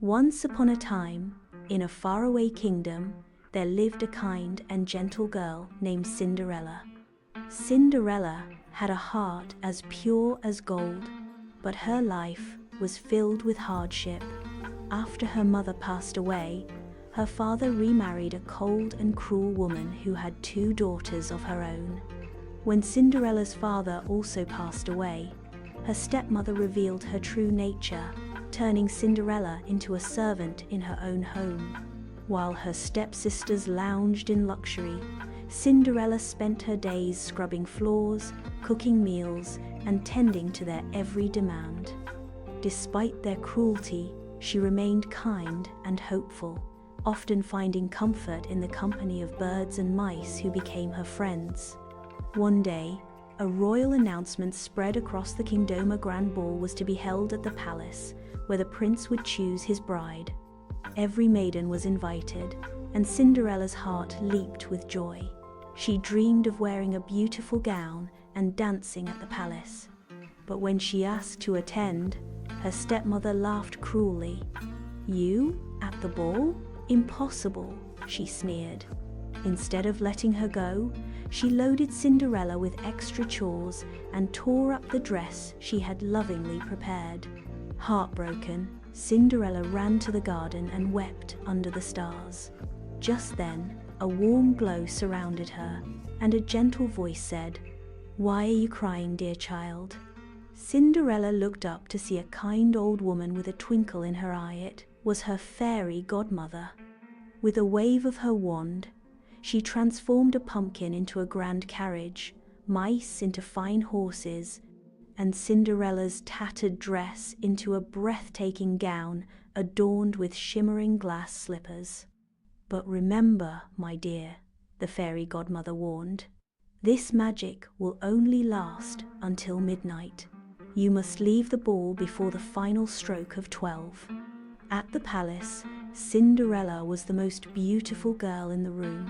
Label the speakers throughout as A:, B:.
A: Once upon a time, in a faraway kingdom, there lived a kind and gentle girl named Cinderella. Cinderella had a heart as pure as gold, but her life was filled with hardship. After her mother passed away, her father remarried a cold and cruel woman who had 2 daughters of her own. When Cinderella's father also passed away, her stepmother revealed her true nature, turning Cinderella into a servant in her own home. While her stepsisters lounged in luxury, Cinderella spent her days scrubbing floors, cooking meals, and tending to their every demand. Despite their cruelty, she remained kind and hopeful, often finding comfort in the company of birds and mice who became her friends. One day, a royal announcement spread across the kingdom. A grand ball was to be held at the palace, where the prince would choose his bride. Every maiden was invited, and Cinderella's heart leaped with joy. She dreamed of wearing a beautiful gown and dancing at the palace. But when she asked to attend, her stepmother laughed cruelly. "You, at the ball? Impossible," she sneered. Instead of letting her go, she loaded Cinderella with extra chores and tore up the dress she had lovingly prepared. Heartbroken, Cinderella ran to the garden and wept under the stars. Just then, a warm glow surrounded her, and a gentle voice said, "Why are you crying, dear child?" Cinderella looked up to see a kind old woman with a twinkle in her eye. It was her fairy godmother. With a wave of her wand, she transformed a pumpkin into a grand carriage, mice into fine horses, and Cinderella's tattered dress into a breathtaking gown adorned with shimmering glass slippers. "But remember, my dear," the fairy godmother warned, "this magic will only last until midnight. You must leave the ball before the final stroke of 12. At the palace, Cinderella was the most beautiful girl in the room.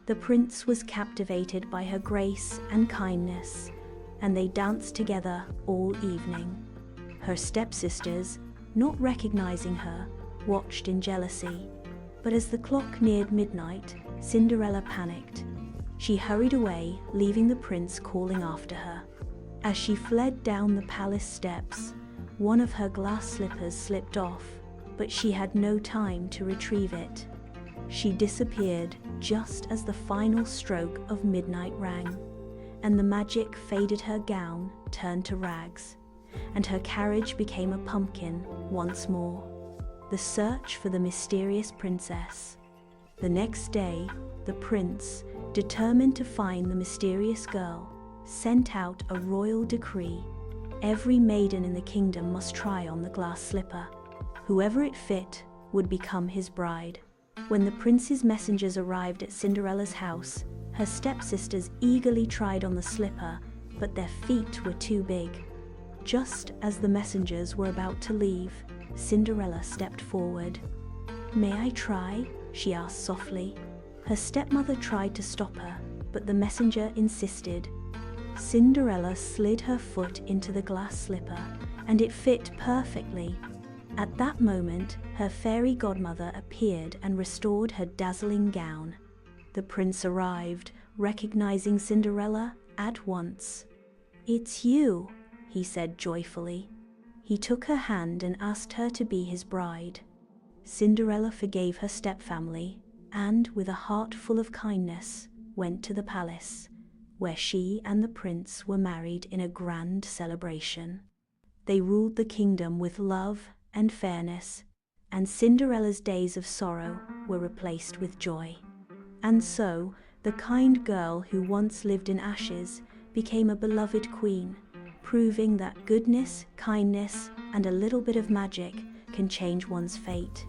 A: The prince was captivated by her grace and kindness, and they danced together all evening. Her stepsisters, not recognizing her, watched in jealousy. But as the clock neared midnight, Cinderella panicked. She hurried away, leaving the prince calling after her. As she fled down the palace steps, one of her glass slippers slipped off, but she had no time to retrieve it. She disappeared just as the final stroke of midnight rang, and the magic faded. Her gown turned to rags, and her carriage became a pumpkin once more. The search for the mysterious princess. The next day, the prince, determined to find the mysterious girl, sent out a royal decree. Every maiden in the kingdom must try on the glass slipper. Whoever it fit would become his bride. When the prince's messengers arrived at Cinderella's house, her stepsisters eagerly tried on the slipper, but their feet were too big. Just as the messengers were about to leave, Cinderella stepped forward. "May I try?" she asked softly. Her stepmother tried to stop her, but the messenger insisted. Cinderella slid her foot into the glass slipper, and it fit perfectly. At that moment, her fairy godmother appeared and restored her dazzling gown. The prince arrived, recognizing Cinderella at once. "It's you," he said joyfully. He took her hand and asked her to be his bride. Cinderella forgave her stepfamily and, with a heart full of kindness, went to the palace, where she and the prince were married in a grand celebration. They ruled the kingdom with love and fairness, and Cinderella's days of sorrow were replaced with joy. And so, the kind girl who once lived in ashes became a beloved queen, proving that goodness, kindness, and a little bit of magic can change one's fate.